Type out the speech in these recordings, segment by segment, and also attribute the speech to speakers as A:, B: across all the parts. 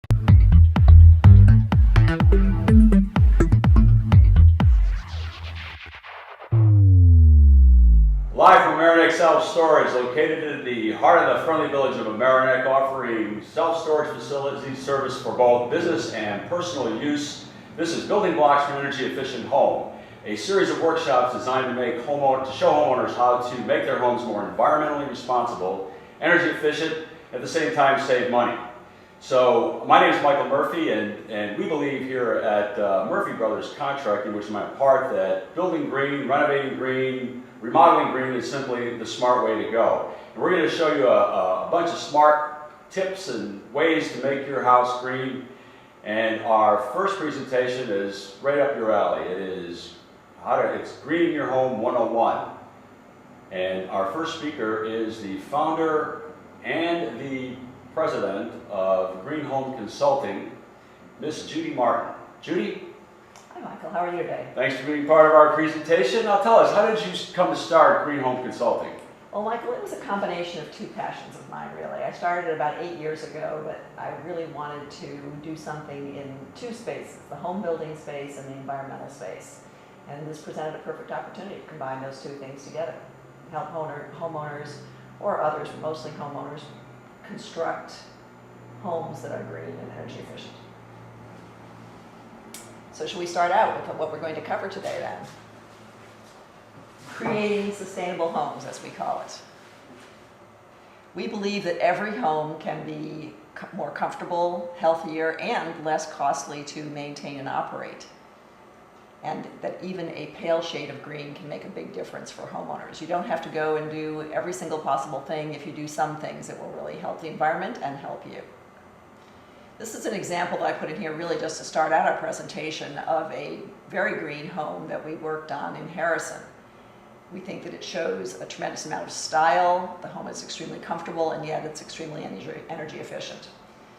A: Live from Mamaroneck Self-Storage, located in the heart of the friendly village of Mamaroneck, offering self-storage facilities service for both business and personal use. This is Building Blocks for an Energy Efficient Home, a series of workshops designed to show homeowners how to make their homes more environmentally responsible, energy efficient, at the same time save money. So my name is Michael Murphy, and we believe here at Murphy Brothers Contracting, which is my part, that building green, renovating green, remodeling green is simply the smart way to go. And we're going to show you a bunch of smart tips and ways to make your house green. And our first presentation is right up your alley. It's Greening Your Home 101. And our first speaker is the founder and the president of Green Home Consulting, Miss Jude Martin. Judy?
B: Hi Michael, how are you today?
A: Thanks for being part of our presentation. Now tell us, how did you come to start Green Home Consulting?
B: Well Michael, it was a combination of two passions of mine really. I started about 8 years ago, but I really wanted to do something in two spaces, the home building space and the environmental space. And this presented a perfect opportunity to combine those two things together. Help homeowners or others, mostly homeowners, construct homes that are green and energy efficient. So should we start out with what we're going to cover today then? Creating sustainable homes, as we call it. We believe that every home can be more comfortable, healthier, and less costly to maintain and operate. And that even a pale shade of green can make a big difference for homeowners. You don't have to go and do every single possible thing. If you do some things, it will really help the environment and help you. This is an example that I put in here really just to start out our presentation of a very green home that we worked on in Harrison. We think that it shows a tremendous amount of style. The home is extremely comfortable, and yet it's extremely energy efficient.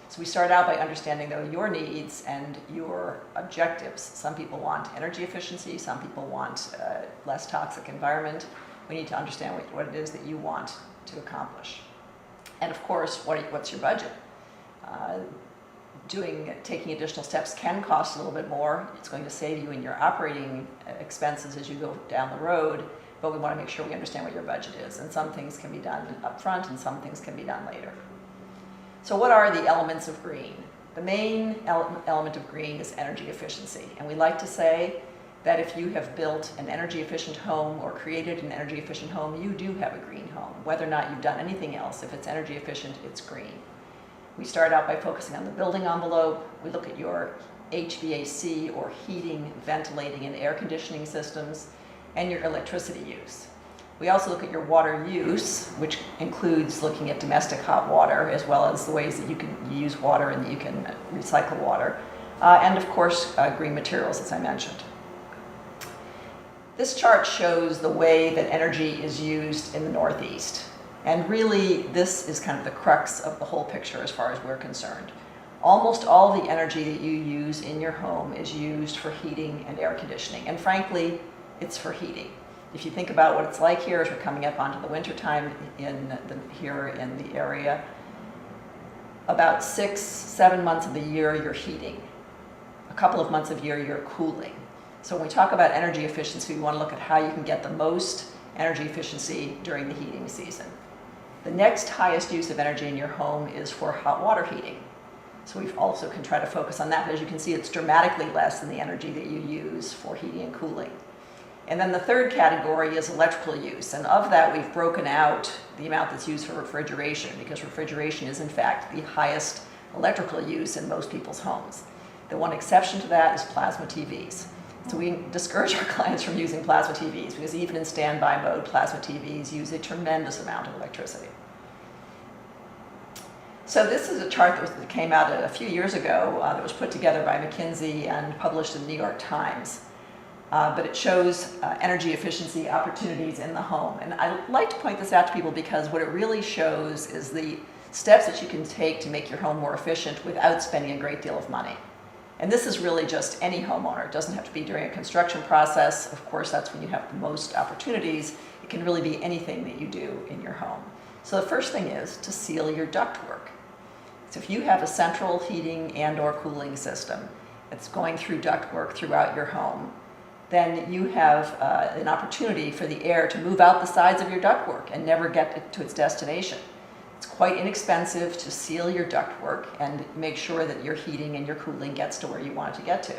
B: So we start out by understanding, though, your needs and your objectives. Some people want energy efficiency, some people want a less toxic environment. We need to understand what it is that you want to accomplish. And of course, what's your budget? Taking additional steps can cost a little bit more. It's going to save you in your operating expenses as you go down the road, but we want to make sure we understand what your budget is. And some things can be done up front and some things can be done later. So what are the elements of green? The main element of green is energy efficiency. And we like to say that if you have built an energy efficient home or created an energy efficient home, you do have a green home. Whether or not you've done anything else, if it's energy efficient, it's green. We start out by focusing on the building envelope. We look at your HVAC or heating, ventilating, and air conditioning systems, and your electricity use. We also look at your water use, which includes looking at domestic hot water, as well as the ways that you can use water and that you can recycle water. And of course, green materials, as I mentioned. This chart shows the way that energy is used in the Northeast. And really, this is kind of the crux of the whole picture as far as we're concerned. Almost all the energy that you use in your home is used for heating and air conditioning. And frankly, it's for heating. If you think about what it's like here as we're coming up onto the winter time here in the area, about 6-7 months of the year you're heating. A couple of months of year you're cooling. So when we talk about energy efficiency, we want to look at how you can get the most energy efficiency during the heating season. The next highest use of energy in your home is for hot water heating. So we also can try to focus on that, but as you can see, it's dramatically less than the energy that you use for heating and cooling. And then the third category is electrical use. And of that, we've broken out the amount that's used for refrigeration, because refrigeration is, in fact, the highest electrical use in most people's homes. The one exception to that is plasma TVs. So we discourage our clients from using plasma TVs, because even in standby mode, plasma TVs use a tremendous amount of electricity. So this is a chart that came out a few years ago that was put together by McKinsey and published in the New York Times. But it shows energy efficiency opportunities in the home. And I like to point this out to people because what it really shows is the steps that you can take to make your home more efficient without spending a great deal of money. And this is really just any homeowner. It doesn't have to be during a construction process. Of course, that's when you have the most opportunities. It can really be anything that you do in your home. So the first thing is to seal your ductwork. So if you have a central heating and or cooling system that's going through ductwork throughout your home, then you have an opportunity for the air to move out the sides of your ductwork and never get it to its destination. It's quite inexpensive to seal your ductwork and make sure that your heating and your cooling gets to where you want it to get to.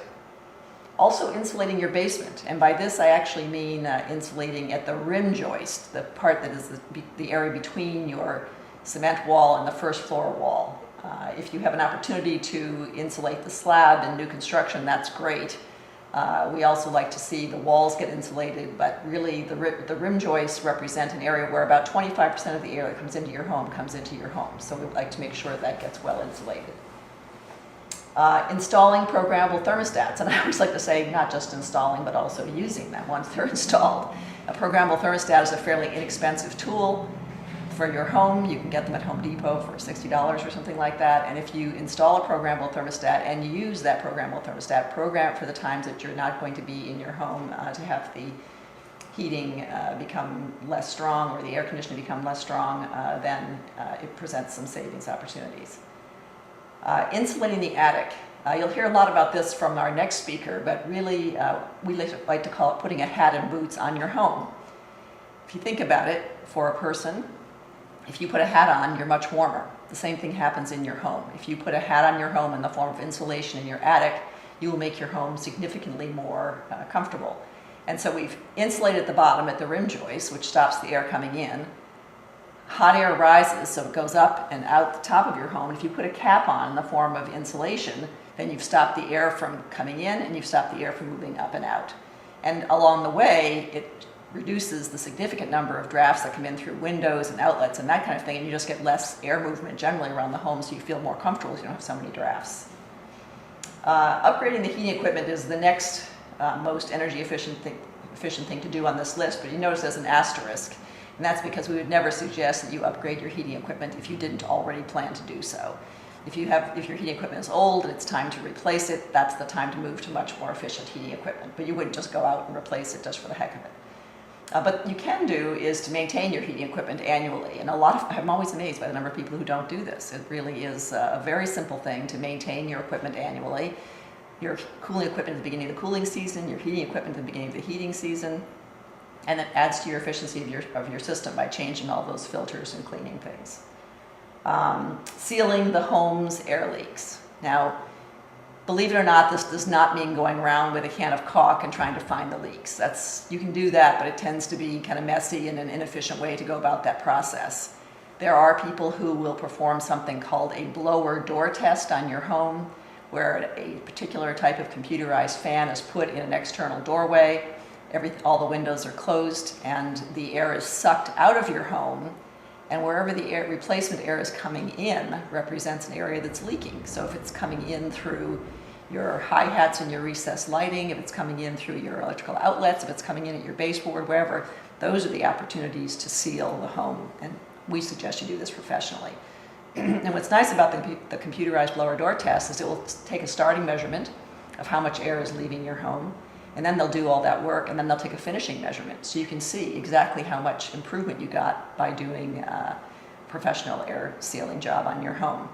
B: Also insulating your basement, and by this I actually mean insulating at the rim joist, the part that is the area between your cement wall and the first floor wall. If you have an opportunity to insulate the slab in new construction, that's great. We also like to see the walls get insulated, but really the rim joists represent an area where about 25% of the air that comes into your home comes into your home. So we like to make sure that gets well insulated. Installing programmable thermostats, and I always like to say not just installing, but also using them once they're installed. A programmable thermostat is a fairly inexpensive tool for your home. You can get them at Home Depot for $60 or something like that. And if you install a programmable thermostat and you use that programmable thermostat, program for the times that you're not going to be in your home to have the heating become less strong or the air conditioning become less strong, then it presents some savings opportunities. Insulating the attic. You'll hear a lot about this from our next speaker, but really we like to call it putting a hat and boots on your home. If you think about it, for a person, if you put a hat on, you're much warmer. The same thing happens in your home. If you put a hat on your home in the form of insulation in your attic, you will make your home significantly more comfortable. And so we've insulated the bottom at the rim joist, which stops the air coming in. Hot air rises, so it goes up and out the top of your home. If you put a cap on in the form of insulation, then you've stopped the air from coming in and you've stopped the air from moving up and out. And along the way, it reduces the significant number of drafts that come in through windows and outlets and that kind of thing, and you just get less air movement generally around the home, so you feel more comfortable, so you don't have so many drafts. Upgrading the heating equipment is the next most energy efficient thing to do on this list, but you notice there's an asterisk, and that's because we would never suggest that you upgrade your heating equipment if you didn't already plan to do so. If your heating equipment is old and it's time to replace it, that's the time to move to much more efficient heating equipment, but you wouldn't just go out and replace it just for the heck of it. But you can do is to maintain your heating equipment annually, and I'm always amazed by the number of people who don't do this. It really is a very simple thing to maintain your equipment annually. Your cooling equipment at the beginning of the cooling season, your heating equipment at the beginning of the heating season, and it adds to your efficiency of your system by changing all those filters and cleaning things. Sealing the home's air leaks. Now, believe it or not, this does not mean going around with a can of caulk and trying to find the leaks. You can do that, but it tends to be kind of messy and an inefficient way to go about that process. There are people who will perform something called a blower door test on your home, where a particular type of computerized fan is put in an external doorway. All the windows are closed and the air is sucked out of your home, and wherever the replacement air is coming in represents an area that's leaking. So if it's coming in through your hi-hats and your recessed lighting, if it's coming in through your electrical outlets, if it's coming in at your baseboard, wherever, those are the opportunities to seal the home, and we suggest you do this professionally. And what's nice about the computerized blower door test is it will take a starting measurement of how much air is leaving your home, and then they'll do all that work, and then they'll take a finishing measurement, so you can see exactly how much improvement you got by doing a professional air sealing job on your home.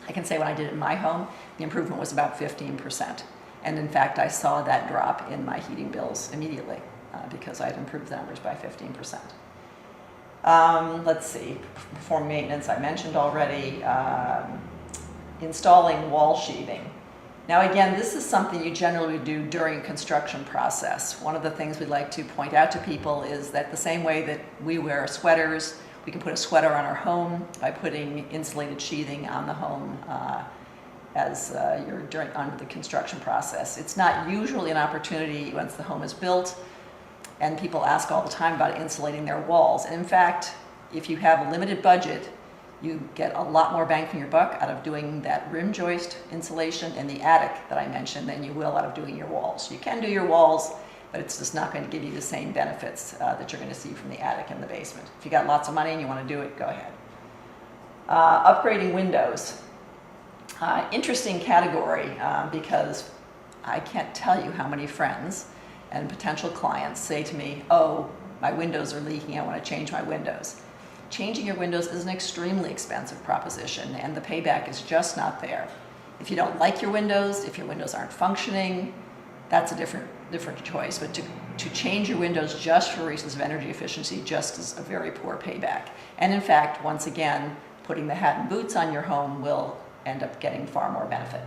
B: I can say when I did it in my home, the improvement was about 15%. And in fact, I saw that drop in my heating bills immediately because I had improved the numbers by 15%. Let's see, perform maintenance, I mentioned already. Installing wall sheathing. Now again, this is something you generally do during a construction process. One of the things we'd like to point out to people is that the same way that we wear sweaters, we can put a sweater on our home by putting insulated sheathing on the home as you're under the construction process. It's not usually an opportunity once the home is built, and people ask all the time about insulating their walls. And in fact, if you have a limited budget, you get a lot more bang for your buck out of doing that rim joist insulation in the attic that I mentioned than you will out of doing your walls. You can do your walls, but it's just not going to give you the same benefits that you're going to see from the attic and the basement. If you got lots of money and you want to do it, go ahead. Upgrading windows. Interesting category because I can't tell you how many friends and potential clients say to me, oh, my windows are leaking, I want to change my windows. changing your windows is an extremely expensive proposition, and the payback is just not there. If you don't like your windows, if your windows aren't functioning, that's a different choice. But to change your windows just for reasons of energy efficiency just is a very poor payback. And in fact, once again, putting the hat and boots on your home will end up getting far more benefit.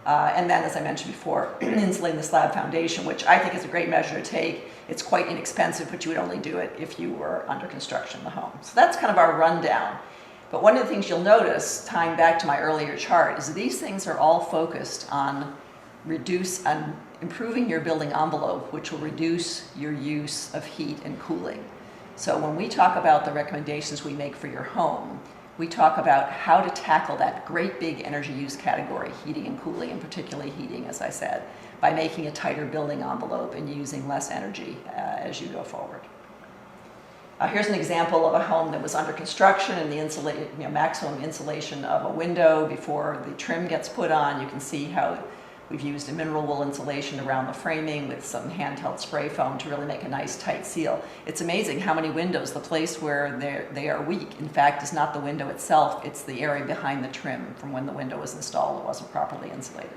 B: And then, as I mentioned before, insulating the slab foundation, which I think is a great measure to take. It's quite inexpensive, but you would only do it if you were under construction in the home. So that's kind of our rundown. But one of the things you'll notice, tying back to my earlier chart, is that these things are all focused on improving your building envelope, which will reduce your use of heat and cooling. So when we talk about the recommendations we make for your home, we talk about how to tackle that great big energy use category, heating and cooling, and particularly heating, as I said, by making a tighter building envelope and using less energy as you go forward. Here's an example of a home that was under construction and the maximum insulation of a window before the trim gets put on. You can see how we've used a mineral wool insulation around the framing with some handheld spray foam to really make a nice tight seal. It's amazing how many windows, the place where they are weak, in fact, is not the window itself, it's the area behind the trim from when the window was installed. It wasn't properly insulated.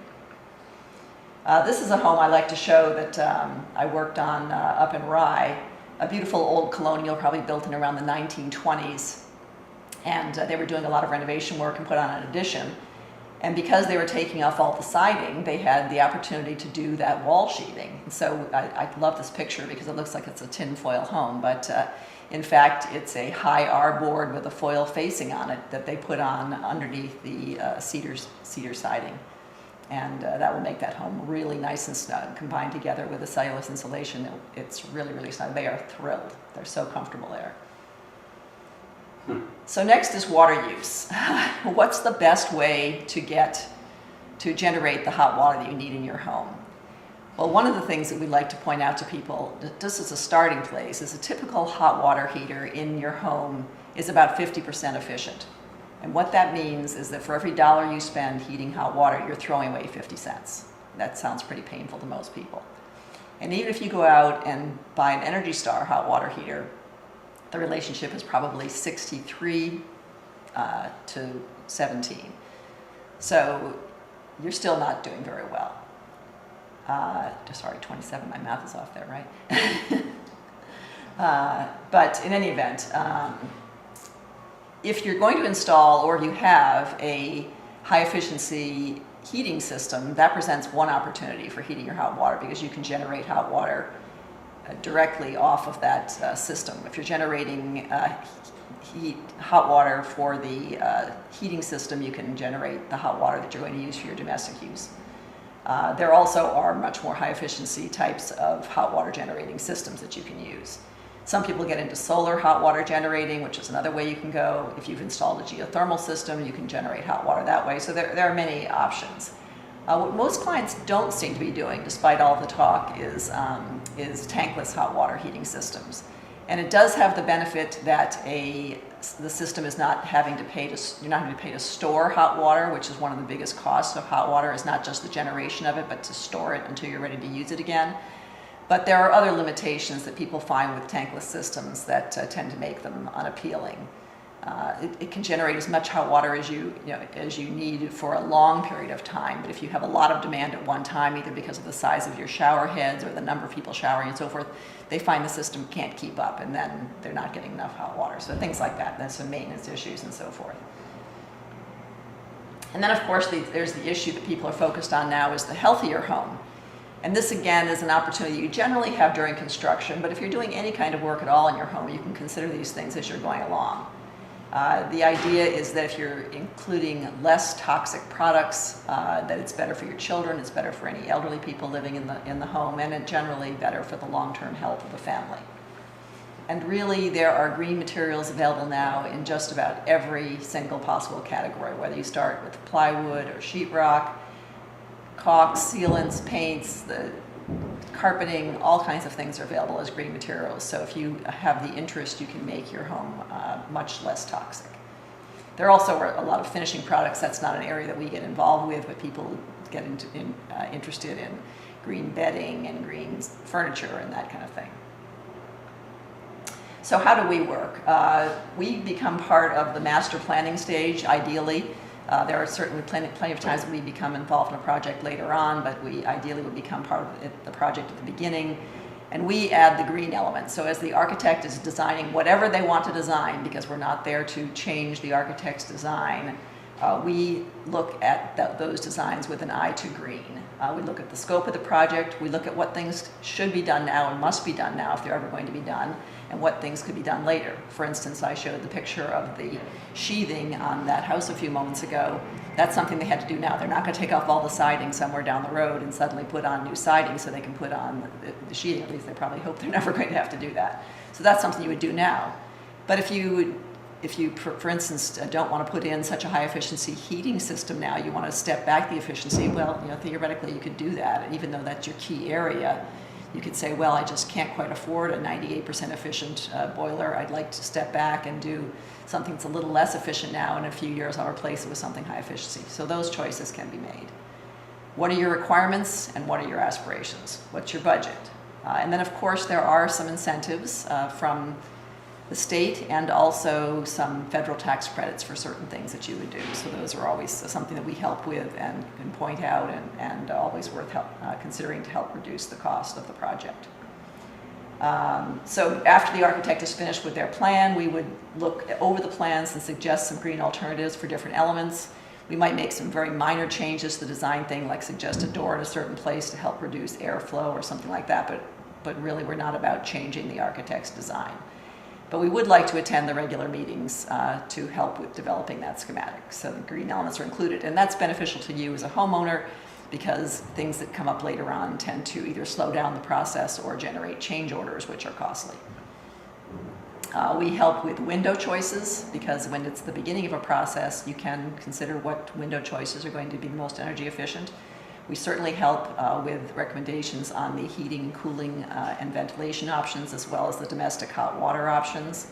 B: This is a home I like to show that I worked on up in Rye, a beautiful old colonial, probably built in around the 1920s. And they were doing a lot of renovation work and put on an addition. And because they were taking off all the siding, they had the opportunity to do that wall sheathing. And so I love this picture because it looks like it's a tinfoil home, but in fact, it's a high R board with a foil facing on it that they put on underneath the cedar siding. And that will make that home really nice and snug. Combined together with the cellulose insulation, it's really, really snug. They are thrilled. They're so comfortable there. So next is water use. What's the best way to generate the hot water that you need in your home? Well, one of the things that we like to point out to people, just as a starting place, is a typical hot water heater in your home is about 50% efficient. And what that means is that for every $1 you spend heating hot water, you're throwing away 50 cents. That sounds pretty painful to most people. And even if you go out and buy an Energy Star hot water heater, the relationship is probably 63 to 17. So you're still not doing very well. Sorry, 27, my math is off there, right? But in any event, if you're going to install or you have a high efficiency heating system, that presents one opportunity for heating your hot water because you can generate hot water directly off of that system. If you're generating hot water for the heating system, you can generate the hot water that you're going to use for your domestic use. There also are much more high efficiency types of hot water generating systems that you can use. Some people get into solar hot water generating, which is another way you can go. If you've installed a geothermal system, you can generate hot water that way. So there are many options. What most clients don't seem to be doing, despite all the talk, is tankless hot water heating systems. And it does have the benefit that the system is not having to pay to store hot water, which is one of the biggest costs of hot water, is not just the generation of it, but to store it until you're ready to use it again. But there are other limitations that people find with tankless systems that tend to make them unappealing. It can generate as much hot water as you need for a long period of time. But if you have a lot of demand at one time, either because of the size of your shower heads or the number of people showering and so forth, they find the system can't keep up, and then they're not getting enough hot water. So things like that. There's some maintenance issues and so forth. And then, of course, there's the issue that people are focused on now is the healthier home. And this, again, is an opportunity you generally have during construction, but if you're doing any kind of work at all in your home, you can consider these things as you're going along. The idea is that if you're including less toxic products, that it's better for your children, it's better for any elderly people living in the home, and it's generally better for the long-term health of the family. And really, there are green materials available now in just about every single possible category, whether you start with plywood or sheetrock, caulks, sealants, paints, the carpeting, all kinds of things are available as green materials. So if you have the interest, you can make your home much less toxic. There also are a lot of finishing products. That's not an area that we get involved with, but people get interested in green bedding and green furniture and that kind of thing. So how do we work? We become part of the master planning stage, ideally. There are certainly plenty of times that we become involved in a project later on, but we ideally would become part of the project at the beginning. And we add the green element. So as the architect is designing whatever they want to design, because we're not there to change the architect's design, we look at those designs with an eye to green. We look at the scope of the project, we look at what things should be done now and must be done now if they're ever going to be done, and what things could be done later. For instance, I showed the picture of the sheathing on that house a few moments ago. That's something they had to do now. They're not going to take off all the siding somewhere down the road and suddenly put on new siding so they can put on the sheathing. At least they probably hope they're never going to have to do that. So that's something you would do now. But if you, for instance, don't want to put in such a high efficiency heating system now, you want to step back the efficiency, well, theoretically you could do that. And even though that's your key area, you could say, well, I just can't quite afford a 98% efficient boiler. I'd like to step back and do something that's a little less efficient now. In a few years, I'll replace it with something high efficiency. So those choices can be made. What are your requirements and what are your aspirations? What's your budget? And then, of course, there are some incentives from the state and also some federal tax credits for certain things that you would do. So those are always something that we help with and can point out and always worth considering to help reduce the cost of the project. So after the architect is finished with their plan, we would look over the plans and suggest some green alternatives for different elements. We might make some very minor changes to the design thing, like suggest a door at a certain place to help reduce airflow or something like that, but really we're not about changing the architect's design. But we would like to attend the regular meetings to help with developing that schematic. So the green elements are included, and that's beneficial to you as a homeowner because things that come up later on tend to either slow down the process or generate change orders, which are costly. We help with window choices because when it's the beginning of a process, you can consider what window choices are going to be the most energy efficient. We certainly help with recommendations on the heating and cooling and ventilation options, as well as the domestic hot water options.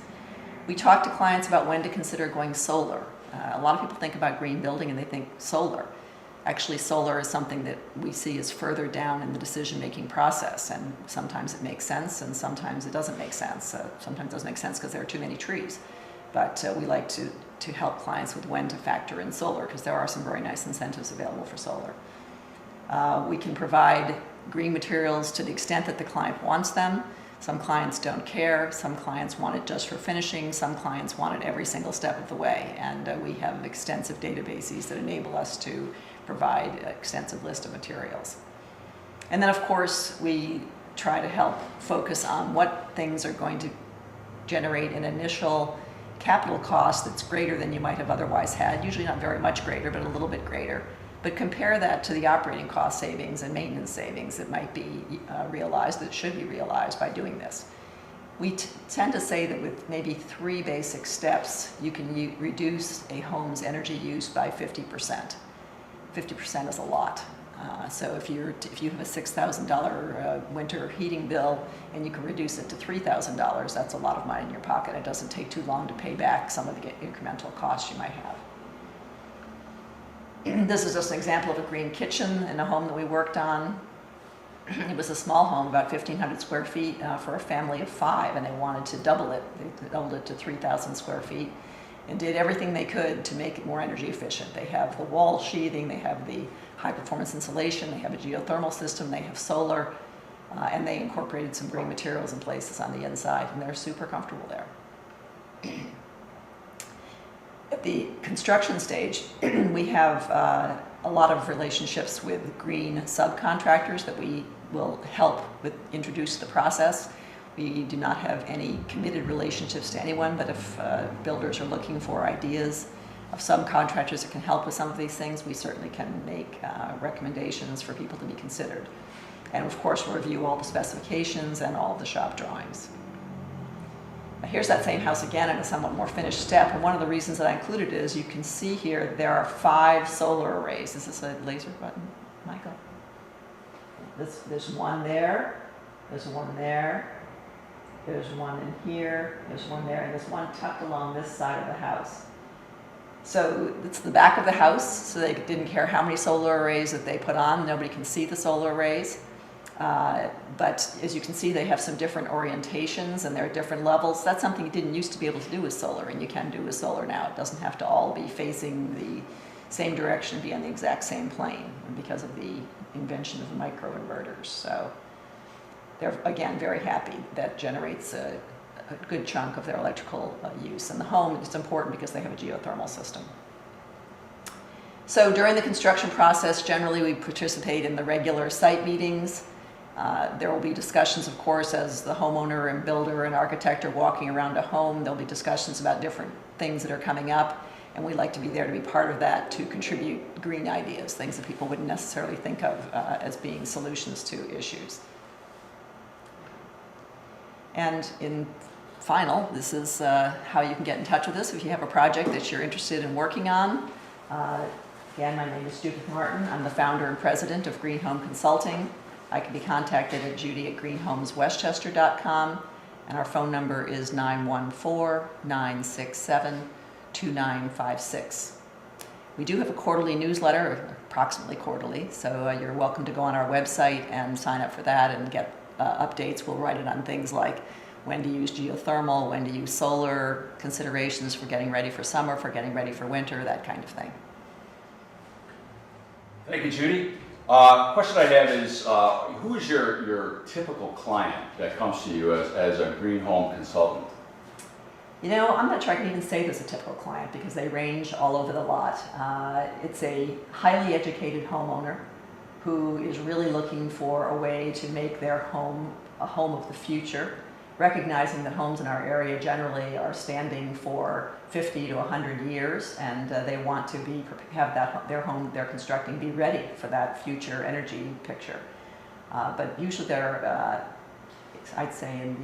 B: We talk to clients about when to consider going solar. A lot of people think about green building and they think solar. Actually, solar is something that we see as further down in the decision-making process, and sometimes it makes sense and sometimes it doesn't make sense. Sometimes it doesn't make sense because there are too many trees. But we like to help clients with when to factor in solar because there are some very nice incentives available for solar. We can provide green materials to the extent that the client wants them. Some clients don't care. Some clients want it just for finishing. Some clients want it every single step of the way. And we have extensive databases that enable us to provide an extensive list of materials. And then, of course, we try to help focus on what things are going to generate an initial capital cost that's greater than you might have otherwise had, usually not very much greater, but a little bit greater. But compare that to the operating cost savings and maintenance savings that might be realized, that should be realized by doing this. We tend to say that with maybe 3 basic steps, you can reduce a home's energy use by 50%. 50% is a lot. So if you have a $6,000 winter heating bill and you can reduce it to $3,000, that's a lot of money in your pocket. It doesn't take too long to pay back some of the incremental costs you might have. This is just an example of a green kitchen in a home that we worked on. It was a small home, about 1,500 square feet for a family of 5, and they wanted to double it. They doubled it to 3,000 square feet and did everything they could to make it more energy efficient. They have the wall sheathing, they have the high performance insulation, they have a geothermal system, they have solar, and they incorporated some green materials in places on the inside, and they're super comfortable there. At the construction stage, we have a lot of relationships with green subcontractors that we will help with introduce the process. We do not have any committed relationships to anyone, but if builders are looking for ideas of subcontractors that can help with some of these things, we certainly can make recommendations for people to be considered. And of course, we'll review all the specifications and all of the shop drawings. Here's that same house again in a somewhat more finished step, and one of the reasons that I included it is you can see here there are 5 solar arrays. Is this a laser button, Michael? There's one there, there's one there, there's one in here, there's one there, and there's one tucked along this side of the house. So it's the back of the house, so they didn't care how many solar arrays that they put on. Nobody can see the solar arrays. But as you can see, they have some different orientations and there are different levels. That's something you didn't used to be able to do with solar, and you can do with solar now. It doesn't have to all be facing the same direction, be on the exact same plane, because of the invention of microinverters. So they're, again, very happy. That generates a good chunk of their electrical use. In the home, it's important because they have a geothermal system. So during the construction process, generally we participate in the regular site meetings. There will be discussions, of course, as the homeowner and builder and architect are walking around a home. There'll be discussions about different things that are coming up, and we like to be there to be part of that, to contribute green ideas, things that people wouldn't necessarily think of as being solutions to issues. And in final, this is how you can get in touch with us if you have a project that you're interested in working on. Again, my name is Jude Martin. I'm the founder and president of Green Home Consulting. I can be contacted at judy@greenhomeswestchester.com, and our phone number is 914-967-2956. We do have a quarterly newsletter, approximately quarterly, so you're welcome to go on our website and sign up for that and get updates. We'll write it on things like when to use geothermal, when to use solar, considerations for getting ready for summer, for getting ready for winter, that kind of thing.
A: Thank you, Judy. Question I have is, who is your typical client that comes to you as a green home consultant?
B: You know, I'm not sure I can even say there's a typical client because they range all over the lot. It's a highly educated homeowner who is really looking for a way to make their home a home of the future, recognizing that homes in our area generally are standing for 50 to 100 years, and they want to have their home they're constructing be ready for that future energy picture. But usually they're, I'd say, in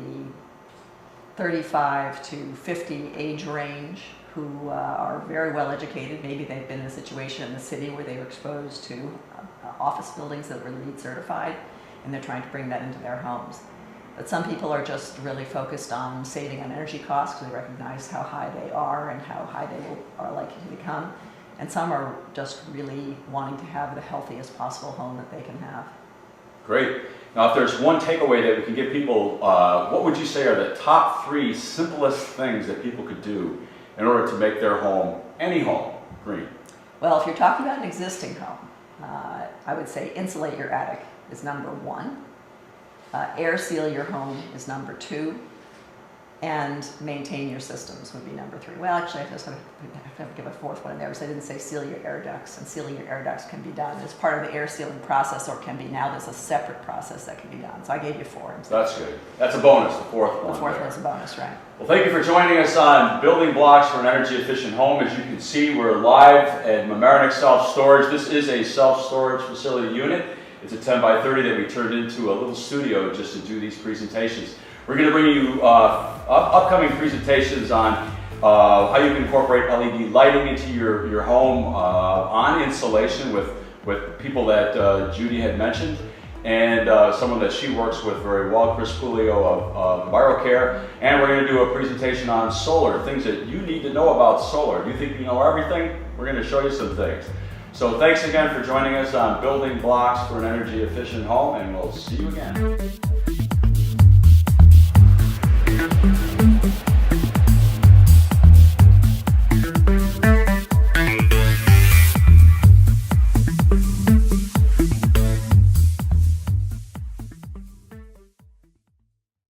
B: the 35 to 50 age range, who are very well educated. Maybe they've been in a situation in the city where they were exposed to office buildings that were LEED certified, and they're trying to bring that into their homes. But some people are just really focused on saving on energy costs because they recognize how high they are and how high they are likely to become. And some are just really wanting to have the healthiest possible home that they can have.
A: Great. Now, if there's one takeaway that we can give people, what would you say are the top 3 simplest things that people could do in order to make their home, any home, green?
B: Well, if you're talking about an existing home, I would say insulate your attic is number 1. Air seal your home is number 2, and maintain your systems would be number 3. Well, actually, I have to give a 4th one in there because I didn't say seal your air ducts, and sealing your air ducts can be done as part of the air sealing process, or can be now there's a separate process that can be done. So I gave you 4.
A: That's good. That's a bonus, the 4th one.
B: The 4th one's a bonus, right?
A: Well, thank you for joining us on Building Blocks for an Energy Efficient Home. As you can see, we're live at Mamaroneck Self Storage. This is a self-storage facility unit. It's a 10 by 30 that we turned into a little studio just to do these presentations. We're going to bring you upcoming presentations on how you can incorporate LED lighting into your home on insulation with people that Judy had mentioned, and someone that she works with very well, Chris Coolio of EnviroCare. And we're going to do a presentation on solar, things that you need to know about solar. Do you think you know everything? We're going to show you some things. So thanks again for joining us on Building Blocks for an Energy Efficient Home, and we'll see you again.